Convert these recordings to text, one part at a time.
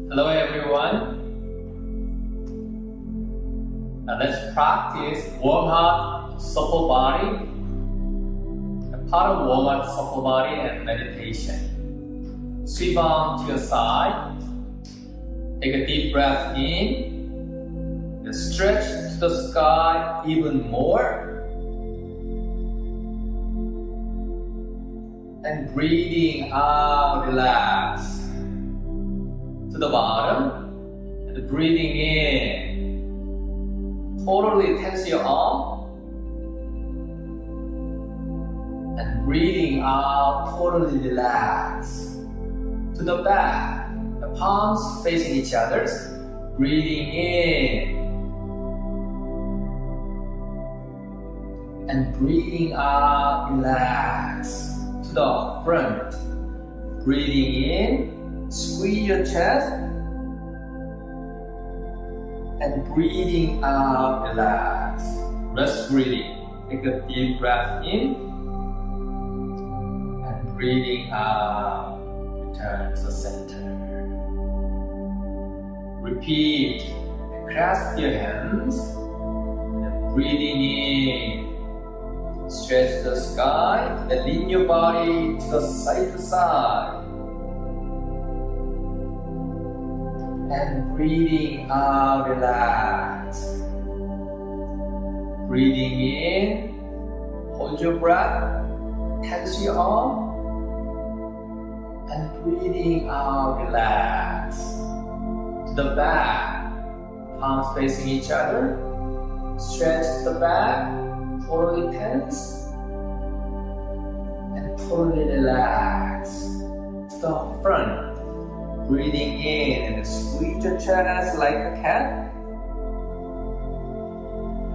Hello everyone. Now let's practice warm heart, supple body. A part of warm heart, supple body and meditation. Sweep arm to your side. Take a deep breath in. And stretch to the sky even more. And breathing out, relax. To the bottom, and breathing in, totally tense your arm, and breathing out, totally relax. To the back, the palms facing each other, breathing in, and breathing out, relax. To the front, breathing in, squeeze your chest, and breathing out, relax. Rest breathing. Take a deep breath in, and breathing out, return to the center. Repeat. Clasp your hands, and breathing in. Stretch the sky, and lean your body to the side to side. And breathing out, relax. Breathing in, hold your breath, tense your arm. And breathing out, relax. To the back, palms facing each other. Stretch the back, totally tense. And totally relax. To the front. Breathing in and squeeze your chest like a cat.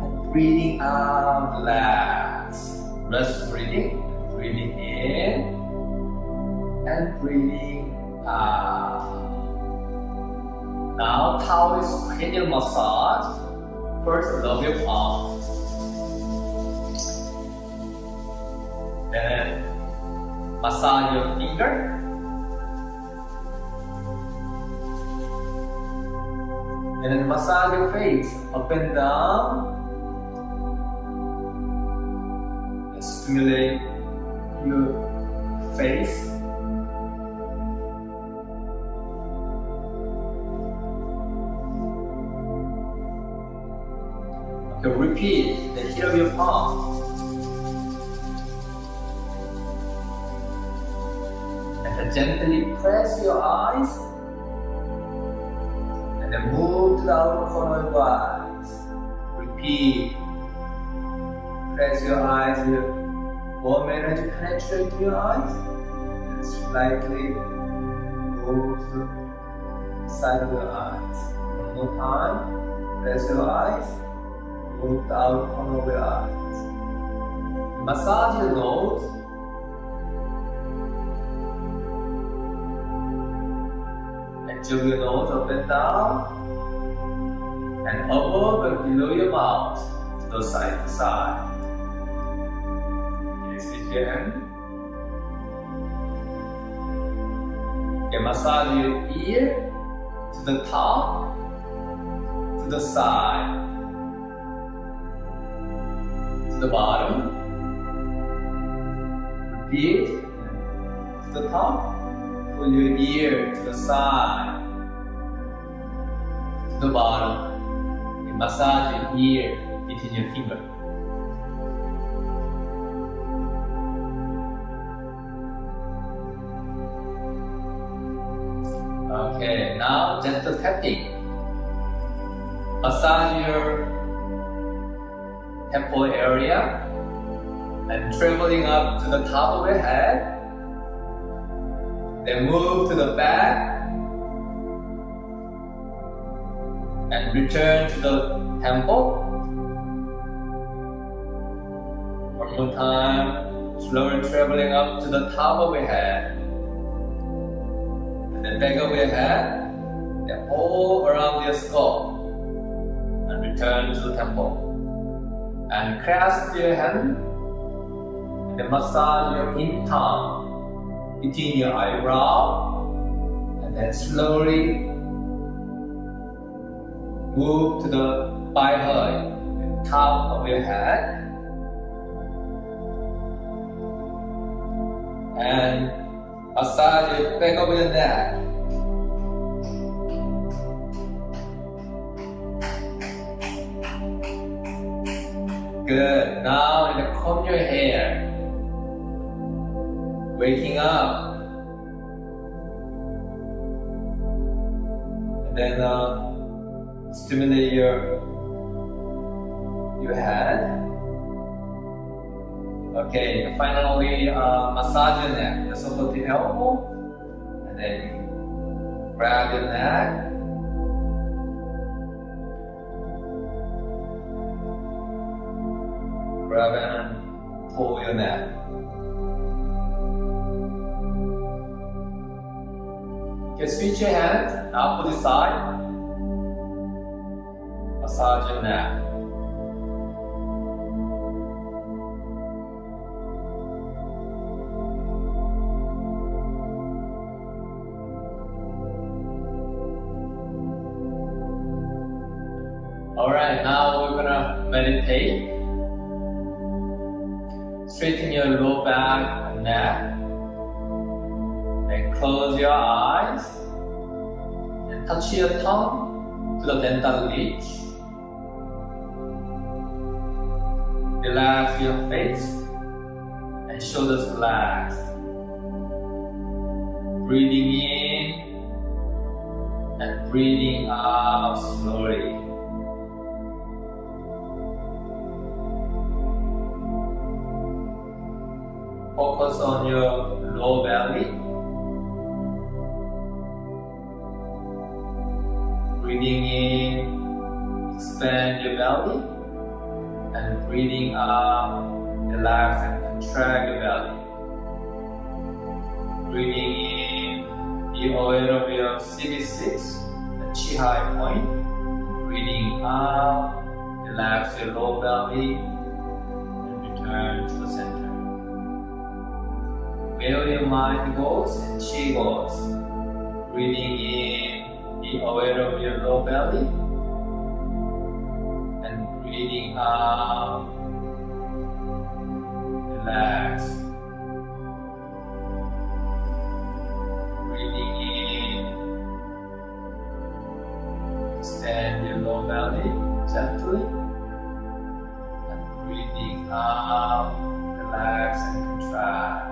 And breathing out, relax. Rest breathing. Breathing in and breathing out. Now Taoist cranial massage. First, rub your palms. Then massage your finger. And then massage your face up and down. And stimulate your face. Okay, repeat the heel of your palm. And then gently press your eyes. And then move to the outer corner of your eyes. Repeat. Press your eyes, warm energy penetrate to your eyes and slightly move to the side of your eyes. One more time, press your eyes, move the outer corner of your eyes. Massage your nose. And jog your nose up and down. And above and below your mouth, to the side to side. Yes, again. Okay, massage your ear to the top, to the side, to the bottom. Repeat. To the top, pull your ear to the side, to the bottom. Massage your ear between your fingers. Okay, now gentle tapping. Massage your temple area and traveling up to the top of your head. Then move to the back. And return to the temple. One more time, slowly traveling up to the top of your head. And then back of your head, then all around your skull. And return to the temple. And clasp your hand. And then massage your in tongue between your eyebrow. And then slowly move to the bihud, the top of your head, and massage the back of your neck. Good. Now you comb your hair, waking up, and then stimulate your head. Okay, finally massage your neck. Just support the elbow, and then grab your neck. Grab and pull your neck. Okay, switch your hands, opposite side. Massage your neck. Alright, now we're gonna meditate. Straighten your low back and neck. Then close your eyes. And touch your tongue to the dental ridge. Relax your face and shoulders relaxed. Breathing in and breathing out slowly. Focus on your lower belly. Breathing in, expand your belly. And breathing out, relax and contract your belly. Breathing in, be aware of your CB6, the chi high point. Breathing out, relax your low belly and return to the center. Where your mind goes and chi goes. Breathing in, be aware of your low belly. Breathing out, relax. Breathing in, extend your lower belly gently. And breathing out, relax and contract.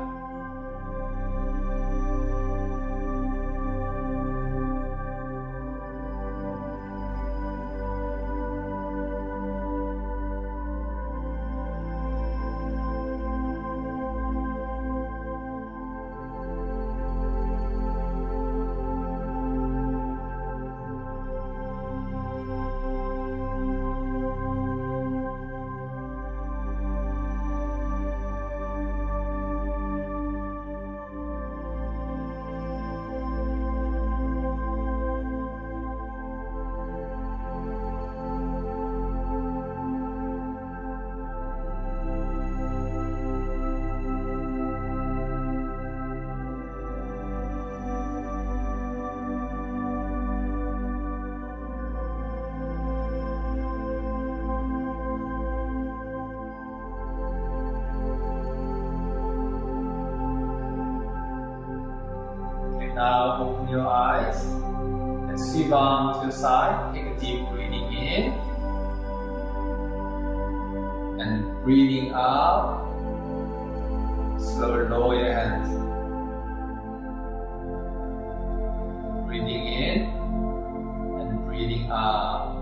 Now open your eyes and sweep arm to your side. Take a deep breathing in and breathing out. Slowly lower your hands. Breathing in and breathing out.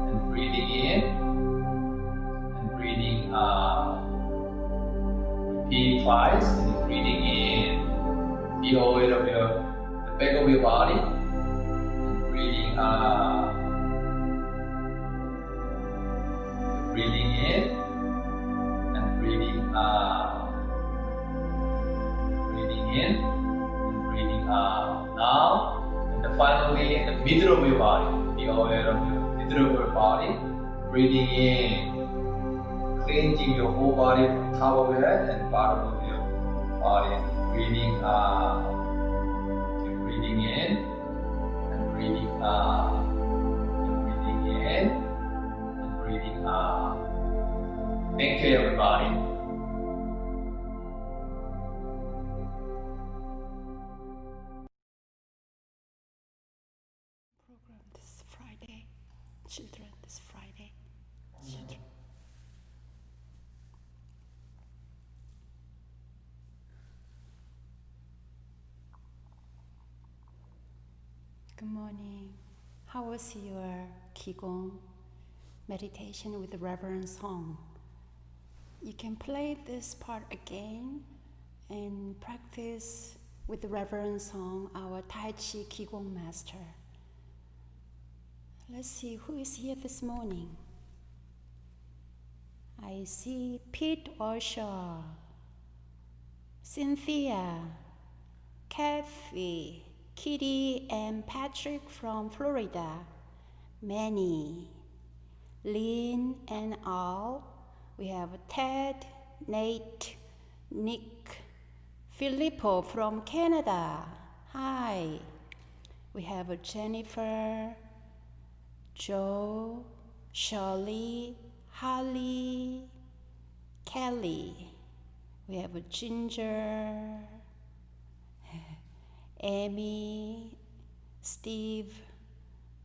And breathing in and breathing out. Repeat twice and breathing in. Feel aware of the back of your body and breathing out. Breathing in and breathing out. Breathing in and breathing out. Now, and finally, in the middle of your body, be aware of the middle of your body. Breathing in, cleansing your whole body from top of your head and bottom of your body. Breathing out. Keep breathing in and breathing out. Keep breathing in and breathing out. Thank you, everybody. Program this Friday. Children this Friday. Children. Good morning. How was your Qigong meditation with the reverend song? You can play this part again and practice with the reverend song, our Tai Chi Qigong master. Let's see who is here this morning. I see Pete Oshaw, Cynthia, Kathy, Kitty and Patrick from Florida, Manny, Lynn and Al. We have Ted, Nate, Nick, Filippo from Canada. Hi. We have Jennifer, Joe, Shirley, Holly, Kelly. We have Ginger, Amy, Steve,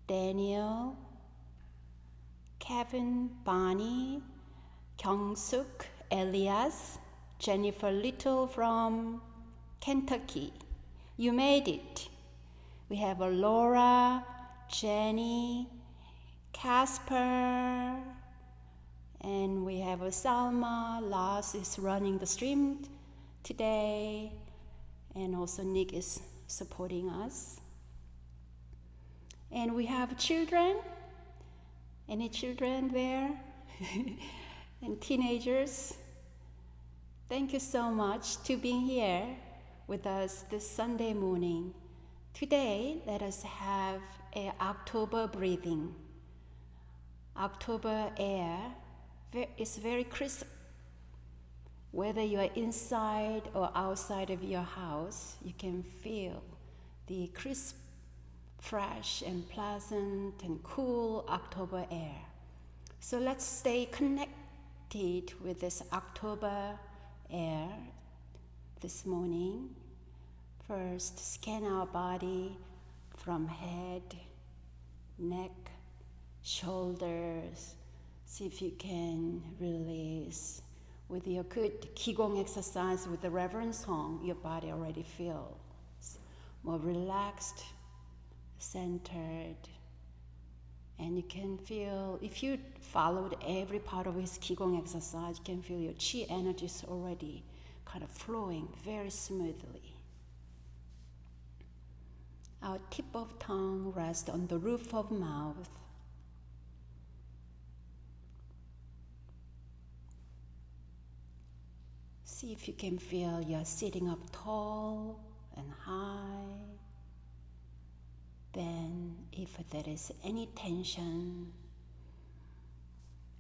Daniel, Kevin, Bonnie, Kyung-suk, Elias, Jennifer Little from Kentucky. You made it. We have Laura, Jenny, Casper, and we have Salma. Lars is running the stream today, and also Nick is supporting us. And we have children. Any children there? And teenagers. Thank you so much to being here with us this Sunday morning. Today, let us have an October breathing. October air is very crisp. Whether you are inside or outside of your house, you can feel the crisp, fresh and pleasant and cool October air. So let's stay connected with this October air this morning. First, scan our body from head, neck, shoulders. See if you can release. With your good Qigong exercise with the reverend song, your body already feels more relaxed, centered. And you can feel, if you followed every part of his Qigong exercise, you can feel your Qi energies already kind of flowing very smoothly. Our tip of tongue rests on the roof of mouth. See if you can feel you're sitting up tall and high. Then, if there is any tension,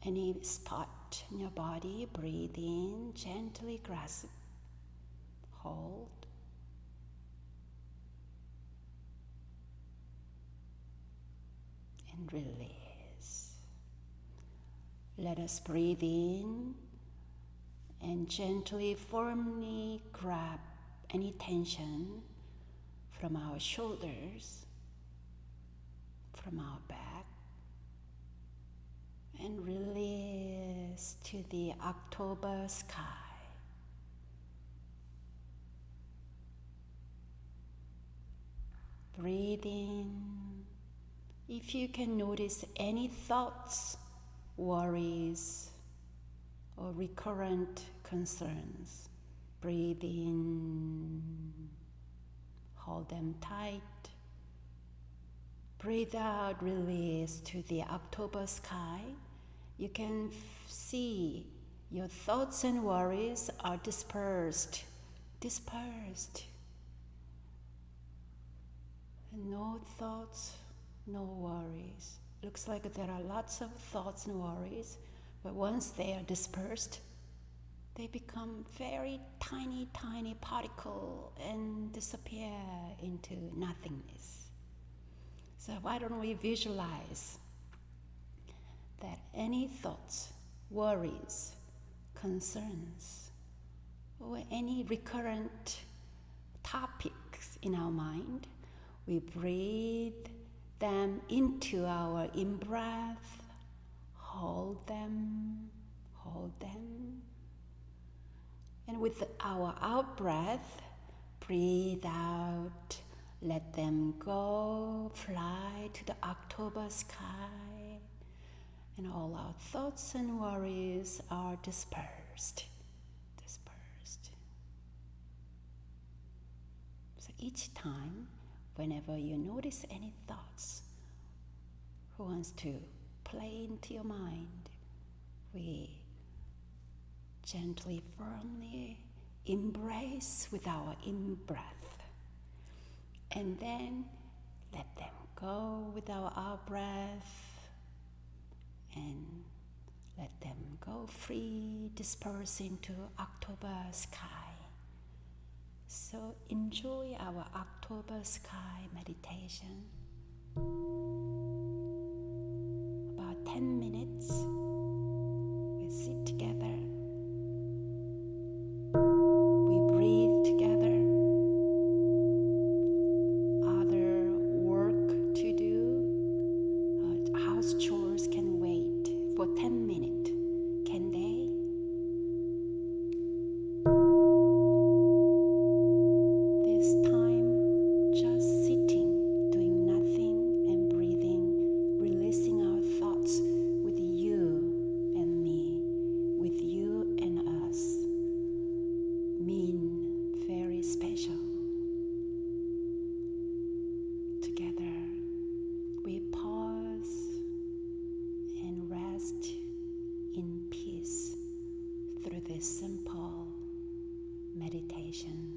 any spot in your body, breathe in, gently grasp, hold. And release. Let us breathe in and gently, firmly grab any tension from our shoulders, from our back, and release to the October sky. Breathe in. If you can notice any thoughts, worries, or recurrent concerns, breathe in. Hold them tight. Breathe out, release to the October sky. You can see your thoughts and worries are dispersed. No thoughts, no worries. Looks like there are lots of thoughts and worries, but once they are dispersed, they become very tiny particle and disappear into nothingness. So why don't we visualize that any thoughts, worries, concerns, or any recurrent topics in our mind, we breathe them into our in-breath, hold them, and with our out-breath, breathe out, let them go, fly to the October sky, and all our thoughts and worries are dispersed. So each time, whenever you notice any thoughts who wants to play into your mind, we gently, firmly embrace with our in-breath, and then let them go with our out-breath, and let them go free, disperse into October sky. So enjoy our October sky meditation. About 10 minutes, we sit together. We breathe together. Other work to do, house chores can wait for 10 minutes. Can they? Simple meditation.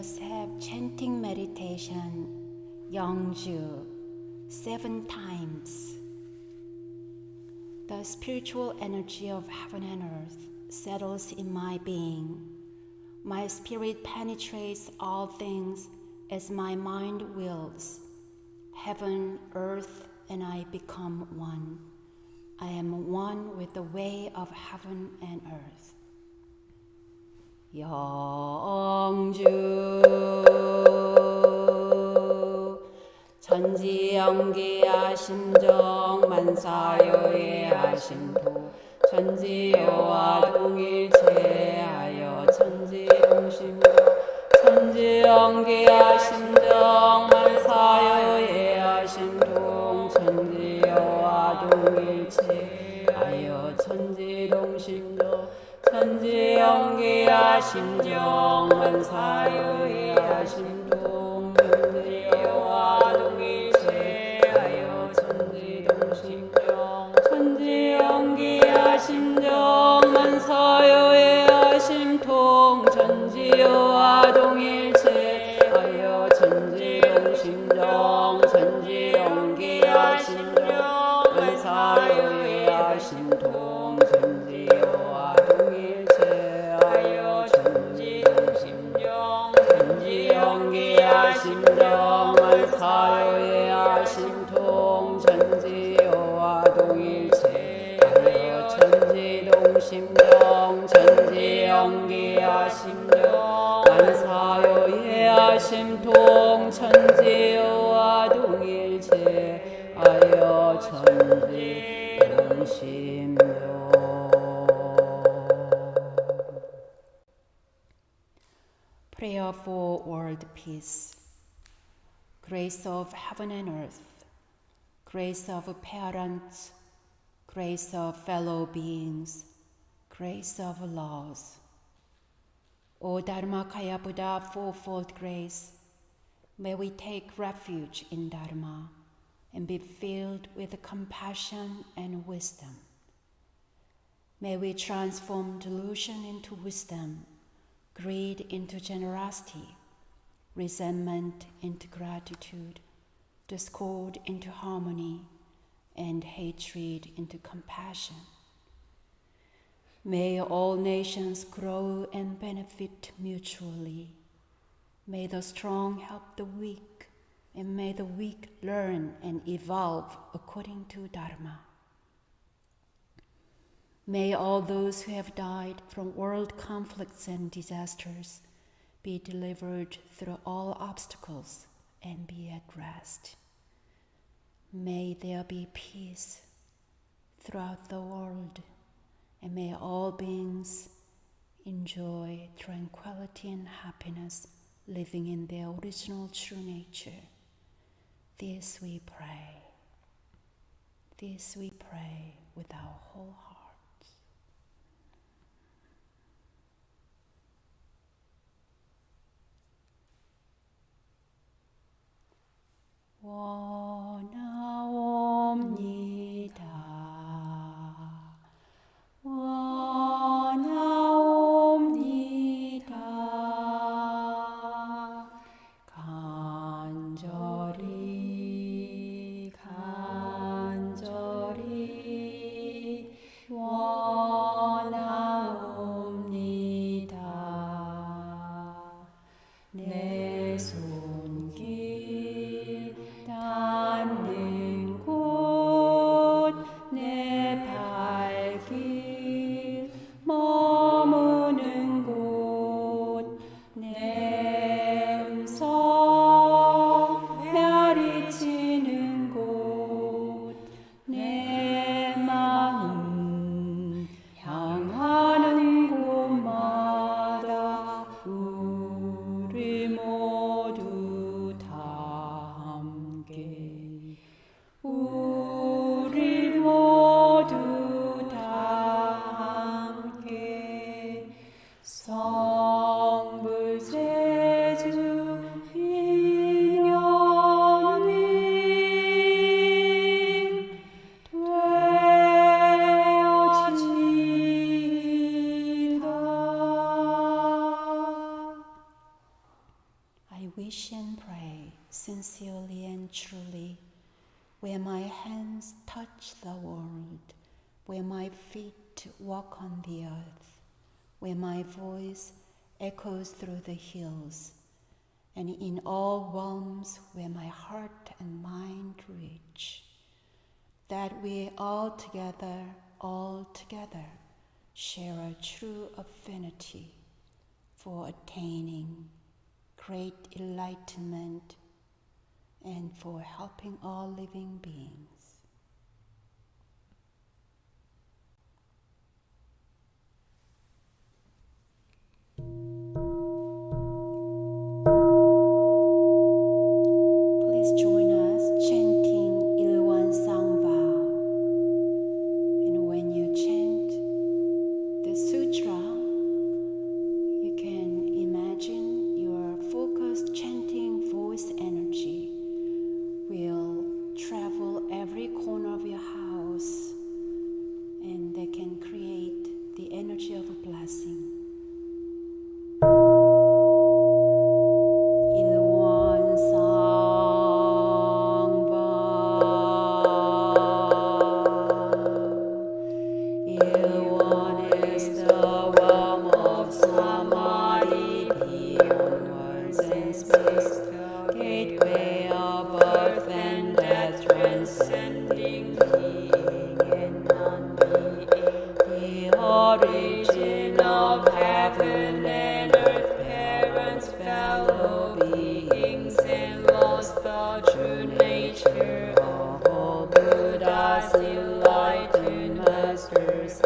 us have chanting meditation, Yangju, 7 times. The spiritual energy of heaven and earth settles in my being. My spirit penetrates all things as my mind wills. Heaven, earth, and I become one. I am one with the way of heaven and earth. 영주 천지영기야 심정 만사여의 심도 천지여와 동일체하여 천지동심도 천지영기야 심정 만사여의 심동 천지여와 동일체하여 천지동심도 천지영기야 심정 만사여의 심동 천지여와 동일체하여 천지동심정 천지영기야 심정 만사여의 심통 천지여와 동일체하여 천지동심정 천지영기야 심정 만사여의 심통 천지여와 동일체하여 천지동심정 천지영기야 심정 만사여의 심통 천지여와 동일체하여 천지동심정 천지영기야 심정 만사여의 심통 천지여와 동일체하여 천지동심정. Prayer for world peace. Grace of heaven and earth, grace of parents, grace of fellow beings, grace of laws. O Dharmakaya Buddha, fourfold grace, may we take refuge in Dharma and be filled with compassion and wisdom. May we transform delusion into wisdom, greed into generosity, resentment into gratitude, discord into harmony, and hatred into compassion. May all nations grow and benefit mutually. May the strong help the weak, and may the weak learn and evolve according to Dharma. May all those who have died from world conflicts and disasters be delivered through all obstacles and be at rest. May there be peace throughout the world, and may all beings enjoy tranquility and happiness, living in their original true nature. This we pray. This we pray with our whole heart. 원하옵니다. 원하옵니다. 간절히 간절히 원하옵니다. touch the world, where my feet walk on the earth, where my voice echoes through the hills, and in all realms where my heart and mind reach, that we all together, share a true affinity for attaining great enlightenment and for helping all living beings. Please join us chanting 일원상 vow. And when you chant the sutra, you can imagine your focused chanting voice energy will travel every corner of your house, and they can create the energy of a blessing. Gateway of birth and death, transcending being and non-being, the origin of heaven and earth, parents, fellow beings, and lost the true nature of all Buddhas, enlightened masters,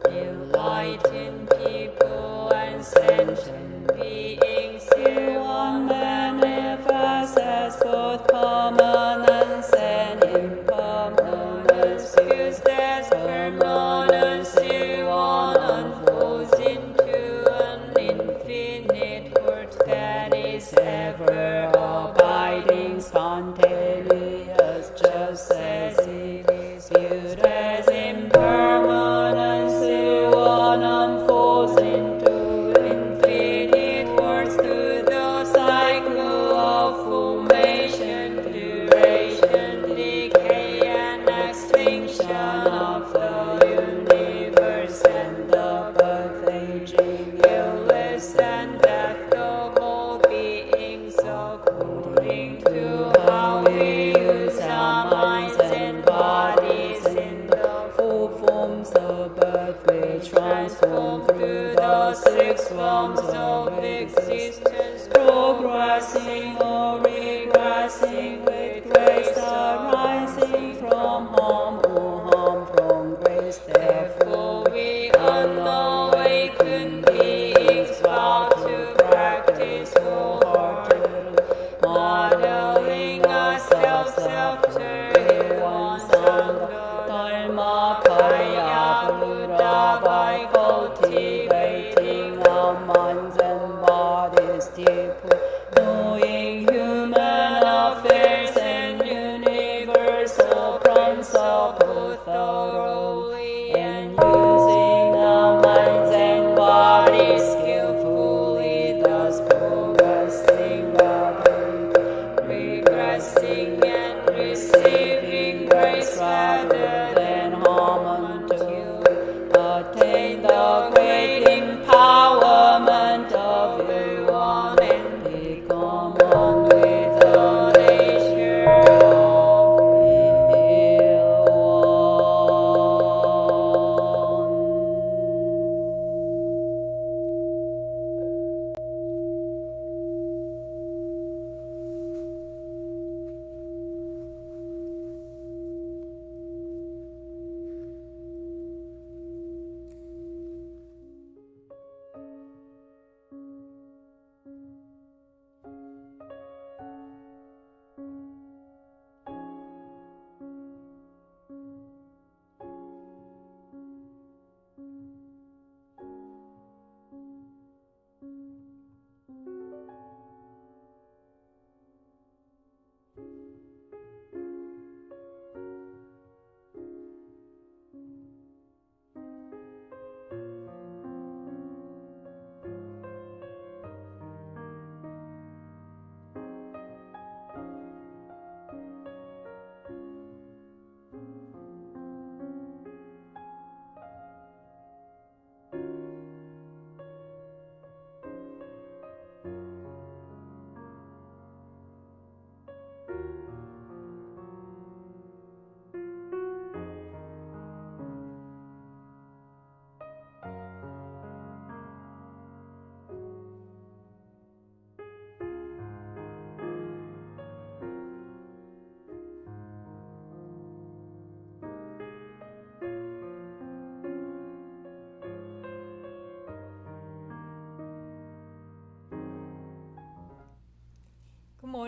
enlightened people, and sentient beings, here one manifests as both permanence and impermanence, fused as permanence, here one unfolds into an infinite world that is ever abiding, spontaneous, just as it is viewed as impermanence, here one unfolds into infinite worlds through the cycle of formation, duration, decay, and extinction of the universe, and the birth, aging, illness, and death of all beings, according to how we use our minds and bodies in the four forms of birth, which transform through the six realms of existence, progressing or regressing with grace, arising from harm or harm from grace. Therefore we unawakened beings vow to practice wholeheartedly, modeling ourselves after one Sangha, Dharma, Kaya, Buddha, by cultivating our minds and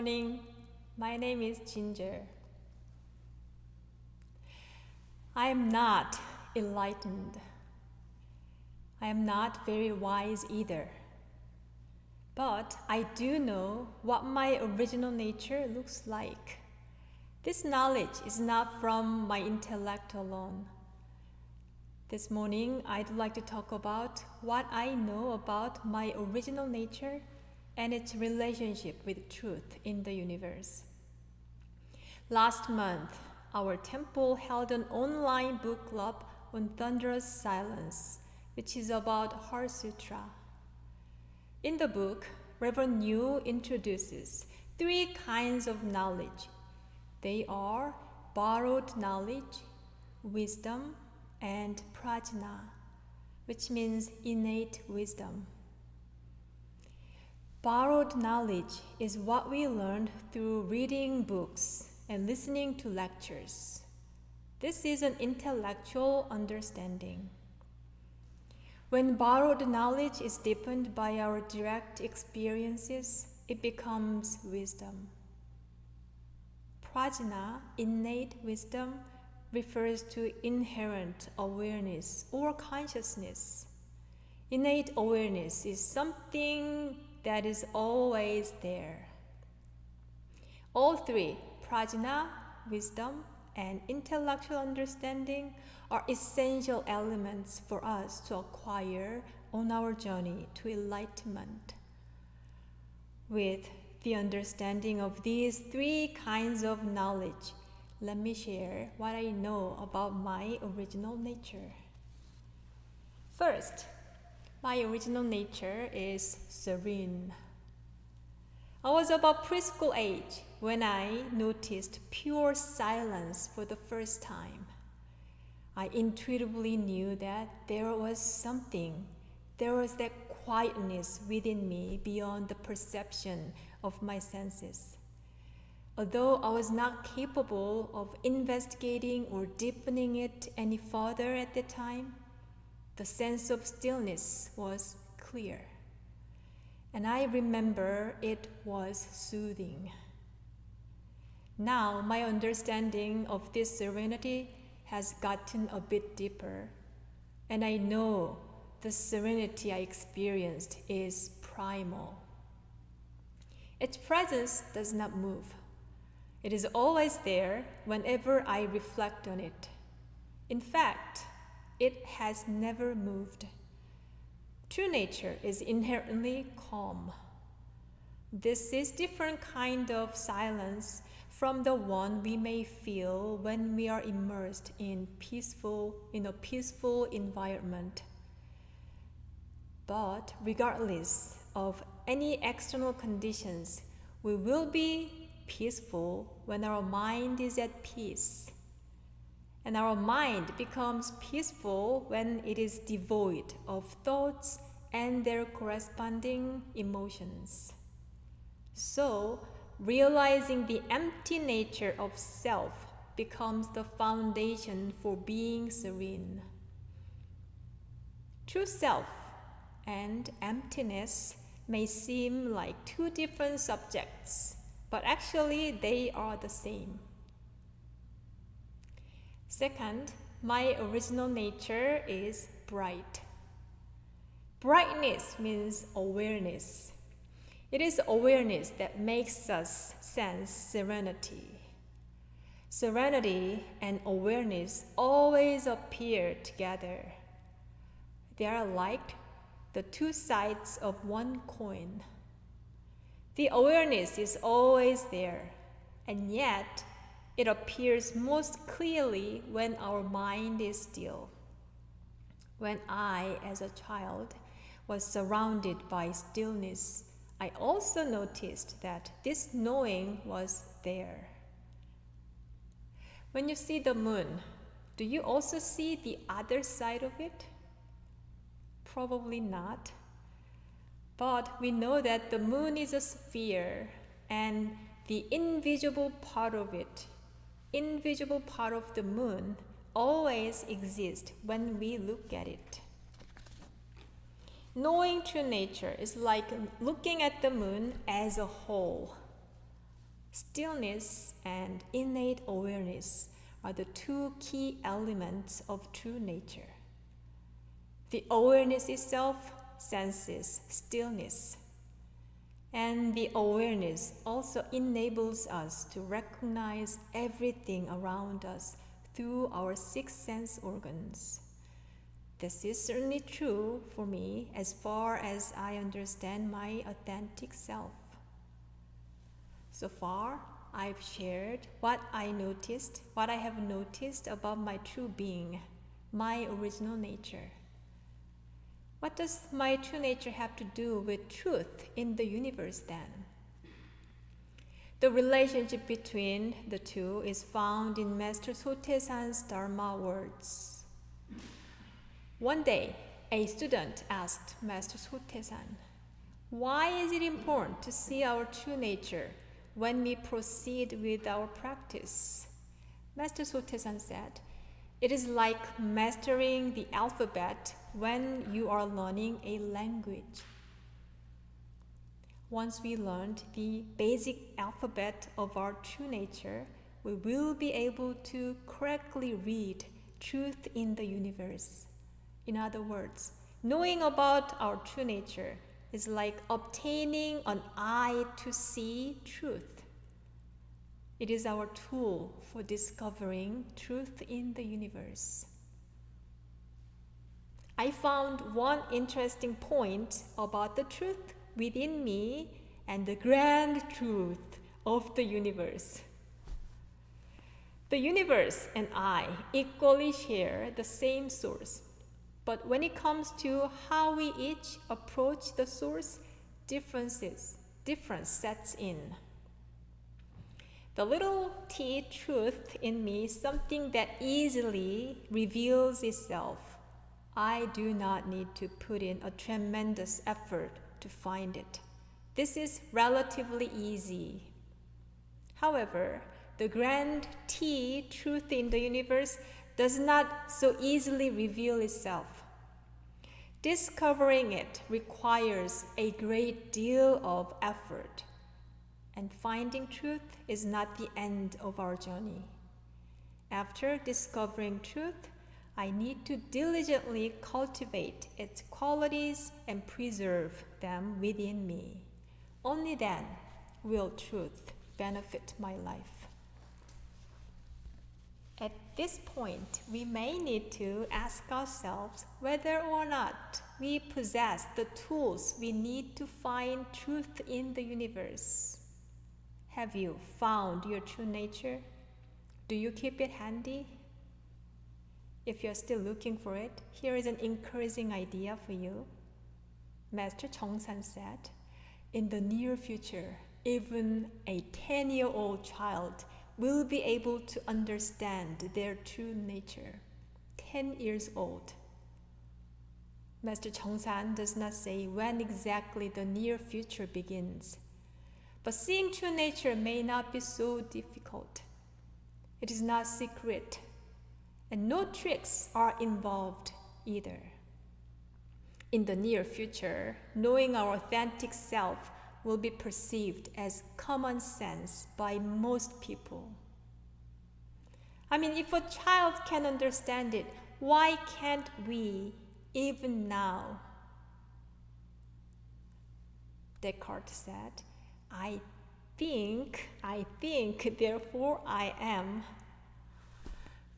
morning. My name is Ginger. I am not enlightened. I am not very wise either. But I do know what my original nature looks like. This knowledge is not from my intellect alone. This morning, I'd like to talk about what I know about my original nature and its relationship with truth in the universe. Last month, our temple held an online book club on thunderous silence, which is about Heart Sutra. In the book, Reverend Yu introduces 3 kinds of knowledge. They are borrowed knowledge, wisdom, and prajna, which means innate wisdom. Borrowed knowledge is what we learned through reading books and listening to lectures. This is an intellectual understanding. When borrowed knowledge is deepened by our direct experiences, it becomes wisdom. Prajna, innate wisdom, refers to inherent awareness or consciousness. Innate awareness is something that is always there. All 3, prajna, wisdom, and intellectual understanding, are essential elements for us to acquire on our journey to enlightenment. With the understanding of these 3 kinds of knowledge, let me share what I know about my original nature. First, my original nature is serene. I was about preschool age when I noticed pure silence for the first time. I intuitively knew that there was that quietness within me beyond the perception of my senses. Although I was not capable of investigating or deepening it any further at the time, the sense of stillness was clear. And I remember it was soothing. Now my understanding of this serenity has gotten a bit deeper, and I know the serenity I experienced is primal. Its presence does not move. It is always there whenever I reflect on it. In fact, it has never moved. True nature is inherently calm. This is different kind of silence from the one we may feel when we are immersed in a peaceful environment. But regardless of any external conditions, we will be peaceful when our mind is at peace. And our mind becomes peaceful when it is devoid of thoughts and their corresponding emotions. So, realizing the empty nature of self becomes the foundation for being serene. True self and emptiness may seem like 2 different subjects, but actually they are the same. Second, my original nature is bright. Brightness means awareness. It is awareness that makes us sense serenity. Serenity and awareness always appear together. They are like the 2 sides of one coin. The awareness is always there, and yet it appears most clearly when our mind is still. When I, as a child, was surrounded by stillness, I also noticed that this knowing was there. When you see the moon, do you also see the other side of it? Probably not. But we know that the moon is a sphere, and the invisible part of the moon, always exists when we look at it. Knowing true nature is like looking at the moon as a whole. Stillness and innate awareness are the two key elements of true nature. The awareness itself senses stillness, and the awareness also enables us to recognize everything around us through our six sense organs. This is certainly true for me as far as I understand my authentic self. So far, I've shared what I have noticed about my true being, my original nature. What does my true nature have to do with truth in the universe then? The relationship between the two is found in Master Sotaesan's Dharma words. One day, a student asked Master Sotaesan, "Why is it important to see our true nature when we proceed with our practice?" Master Sotaesan said, "It is like mastering the alphabet when you are learning a language. Once we learned the basic alphabet of our true nature, we will be able to correctly read truth in the universe. In other words, knowing about our true nature is like obtaining an eye to see truth. It is our tool for discovering truth in the universe." I found one interesting point about the truth within me and the grand truth of the universe. The universe and I equally share the same source, but when it comes to how we each approach the source, difference sets in. The little t truth in me is something that easily reveals itself. I do not need to put in a tremendous effort to find it. This is relatively easy. However, the grand T truth in the universe does not so easily reveal itself. Discovering it requires a great deal of effort, and finding truth is not the end of our journey. After discovering truth, I need to diligently cultivate its qualities and preserve them within me. Only then will truth benefit my life. At this point, we may need to ask ourselves whether or not we possess the tools we need to find truth in the universe. Have you found your true nature? Do you keep it handy? If you're still looking for it, here is an encouraging idea for you. Master Chongsan said, "In the near future, even a 10-year-old child will be able to understand their true nature." 10 years old. Master Chongsan does not say when exactly the near future begins, but seeing true nature may not be so difficult. It is not secret, and no tricks are involved either. In the near future, knowing our authentic self will be perceived as common sense by most people. I mean, if a child can understand it, why can't we even now? Descartes said, I think, therefore I am."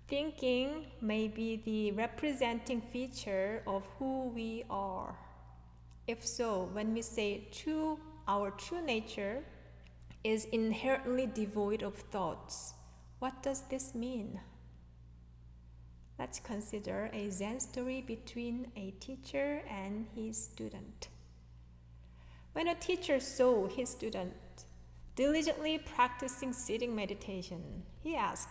Thinking may be the representing feature of who we are. If so, when we say our true nature is inherently devoid of thoughts, what does this mean? Let's consider a Zen story between a teacher and his student. When a teacher saw his student diligently practicing sitting meditation, he asked,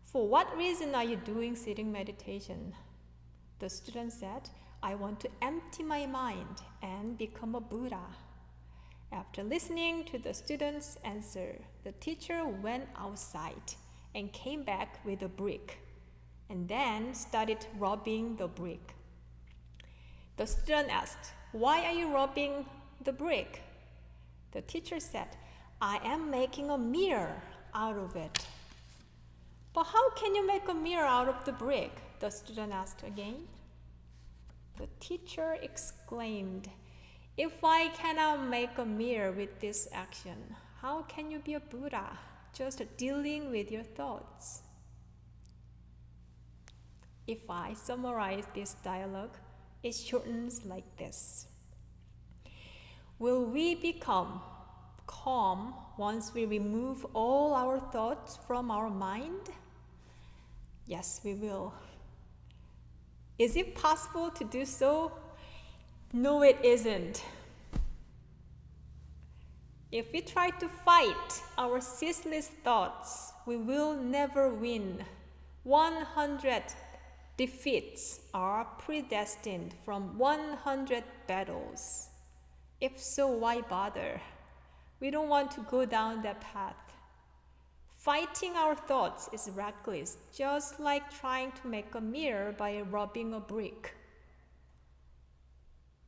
"For what reason are you doing sitting meditation?" The student said, "I want to empty my mind and become a Buddha." After listening to the student's answer, the teacher went outside and came back with a brick, and then started rubbing the brick. The student asked, "Why are you rubbing the brick?" The teacher said, I am making a mirror out of it. But how can you make a mirror out of the brick? The student asked again. The teacher exclaimed, if I cannot make a mirror with this action, how can you be a Buddha, just dealing with your thoughts? If I summarize this dialogue, it shortens like this. Will we become calm once we remove all our thoughts from our mind? Yes, we will. Is it possible to do so? No, it isn't. If we try to fight our ceaseless thoughts, we will never win. 100 defeats are predestined from 100 battles. If so, why bother? We don't want to go down that path. Fighting our thoughts is reckless, just like trying to make a mirror by rubbing a brick.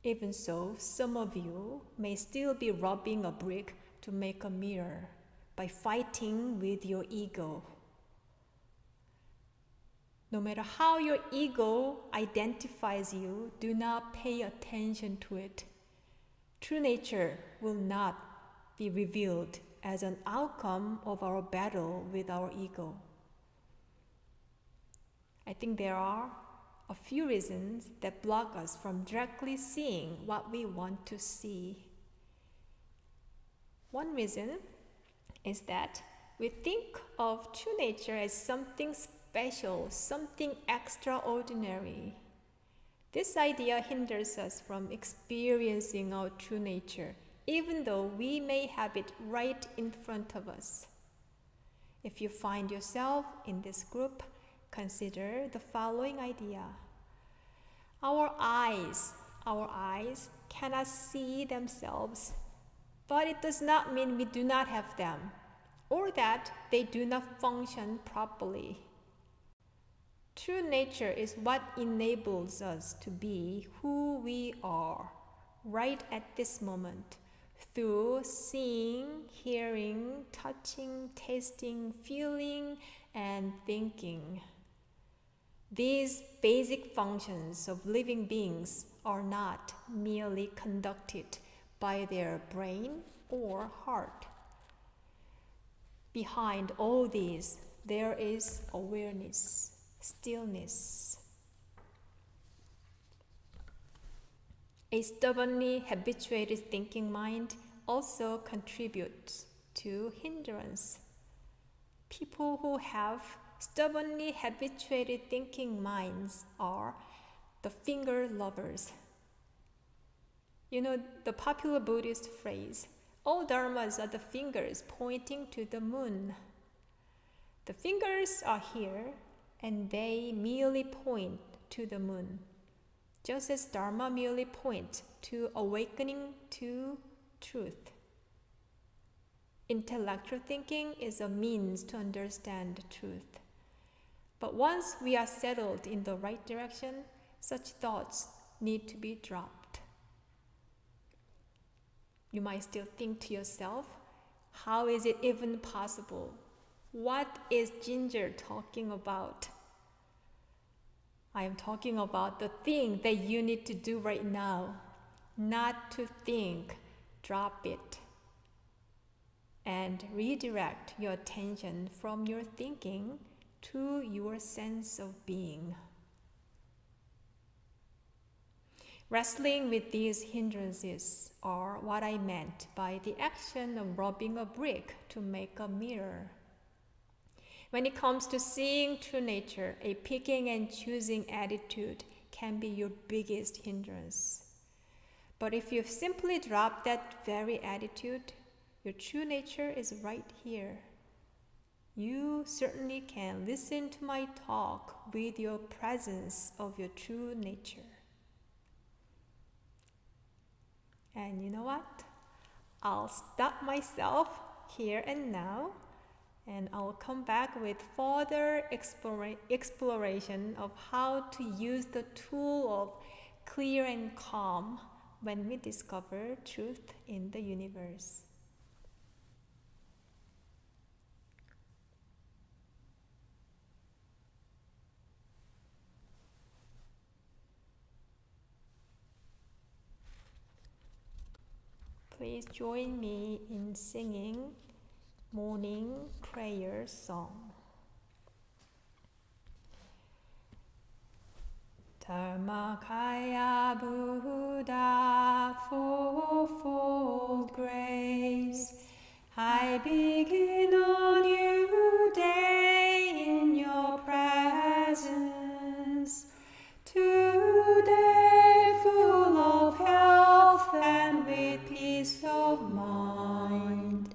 Even so, some of you may still be rubbing a brick to make a mirror by fighting with your ego. No matter how your ego identifies you, do not pay attention to it. True nature will not be revealed as an outcome of our battle with our ego. I think there are a few reasons that block us from directly seeing what we want to see. One reason is that we think of true nature as something special, something extraordinary. This idea hinders us from experiencing our true nature, even though we may have it right in front of us. If you find yourself in this group, consider the following idea. Our eyes cannot see themselves, but it does not mean we do not have them, or that they do not function properly. True nature is what enables us to be who we are right at this moment, through seeing, hearing, touching, tasting, feeling, and thinking. These basic functions of living beings are not merely conducted by their brain or heart. Behind all these, there is awareness, stillness. A stubbornly habituated thinking mind also contributes to hindrance. People who have stubbornly habituated thinking minds are the finger lovers. You know the popular Buddhist phrase, all dharmas are the fingers pointing to the moon. The fingers are here and they merely point to the moon, just as Dharma merely points to awakening to truth. Intellectual thinking is a means to understand truth. But once we are settled in the right direction, such thoughts need to be dropped. You might still think to yourself, how is it even possible? What is Ginger talking about? I am talking about the thing that you need to do right now. Not to think, drop it. And redirect your attention from your thinking to your sense of being. Wrestling with these hindrances are what I meant by the action of rubbing a brick to make a mirror. When it comes to seeing true nature, a picking and choosing attitude can be your biggest hindrance. But if you simply drop that very attitude, your true nature is right here. You certainly can listen to my talk with your presence of your true nature. And you know what? I'll stop myself here and now, and I'll come back with further exploration of how to use the tool of clear and calm when we discover truth in the universe. please join me in singing morning prayer song. Dharmakaya Buddha, fourfold grace, I begin a new day in your presence. Today full of health and with peace of mind,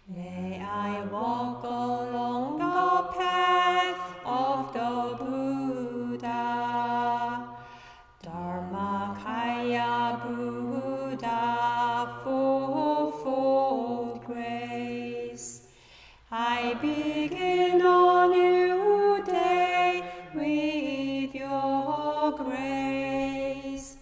may I walk along the path of the Buddha. Dharmakaya Buddha, fourfold grace, I begin a new day with your grace.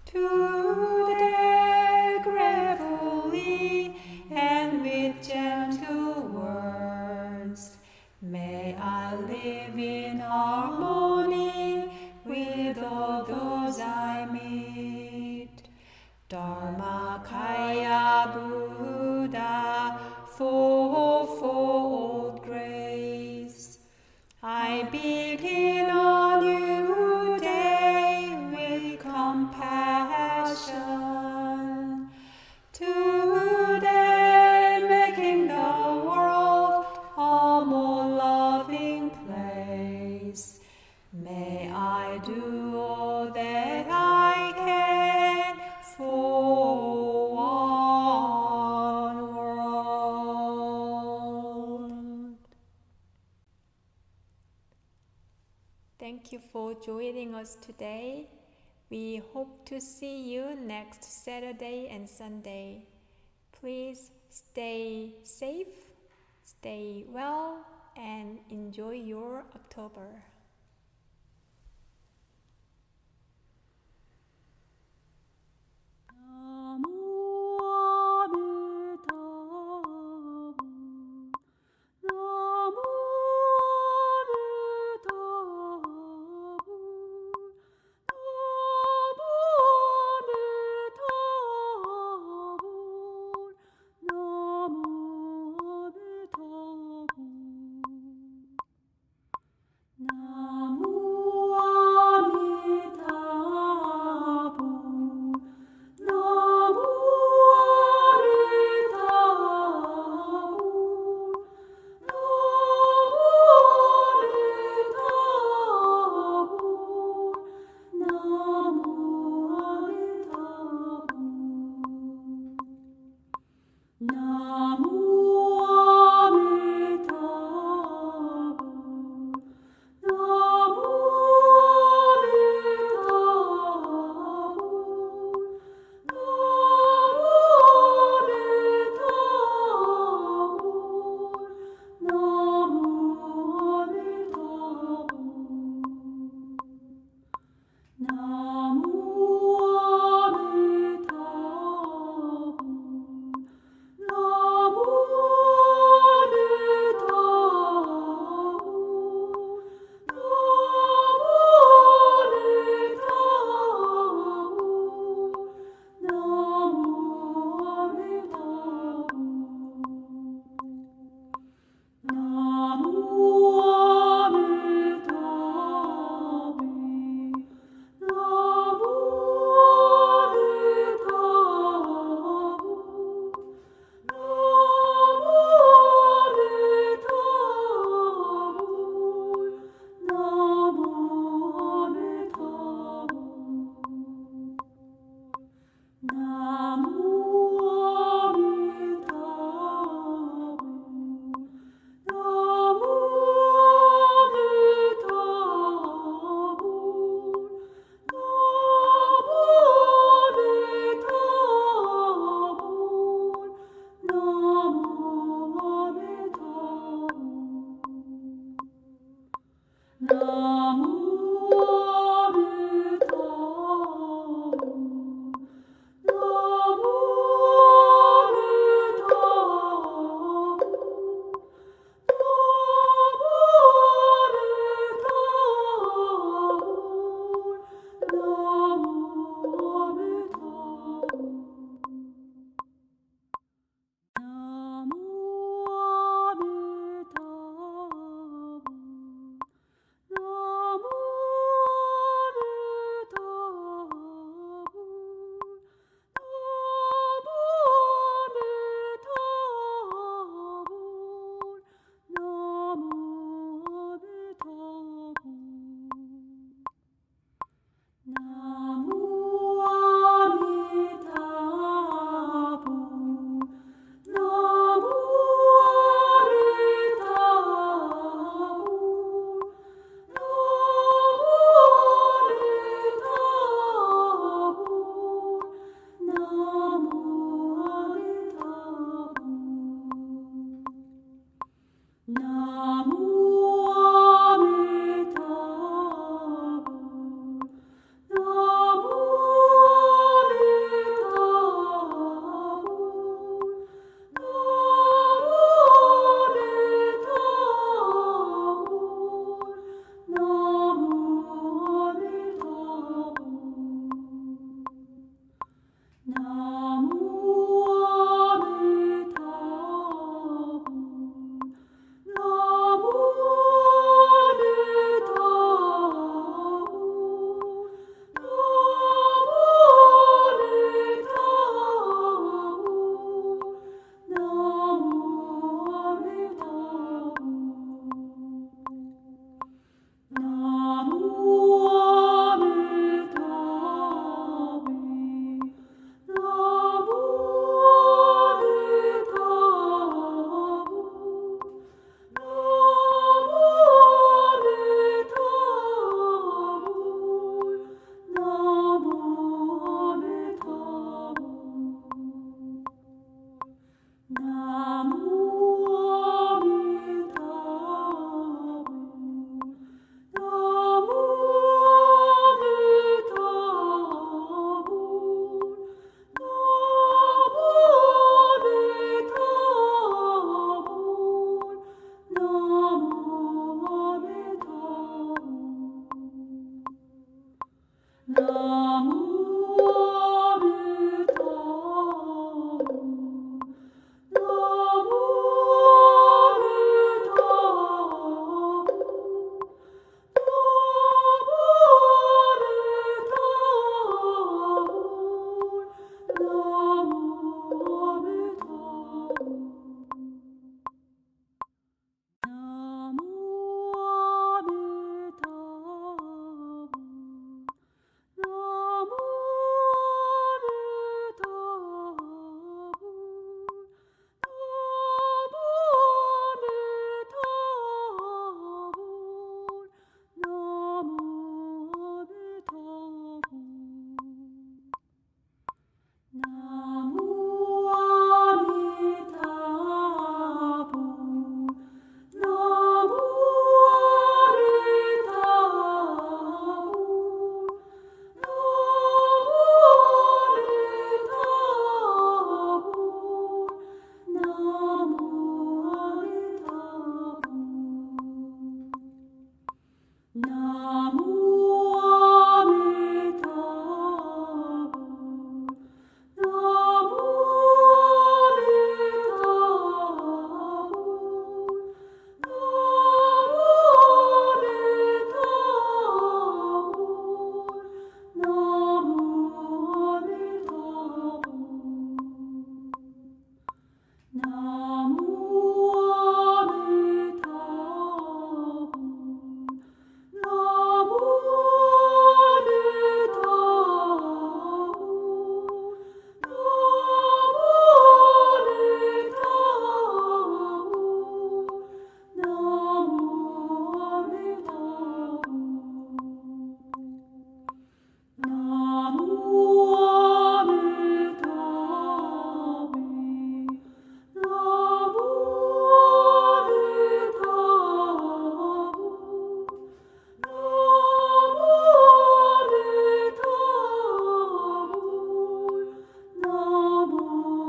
Today gratefully and with gentle words, may I live in harmony with all those I meet. Dharmakaya Buddha, fourfold grace, I begin a new day with compassion. Today making the world a more loving place. May I do all that I can for one world. Thank you for joining us today. We hope to see you next Saturday and Sunday. Please stay safe, stay well, and enjoy your October.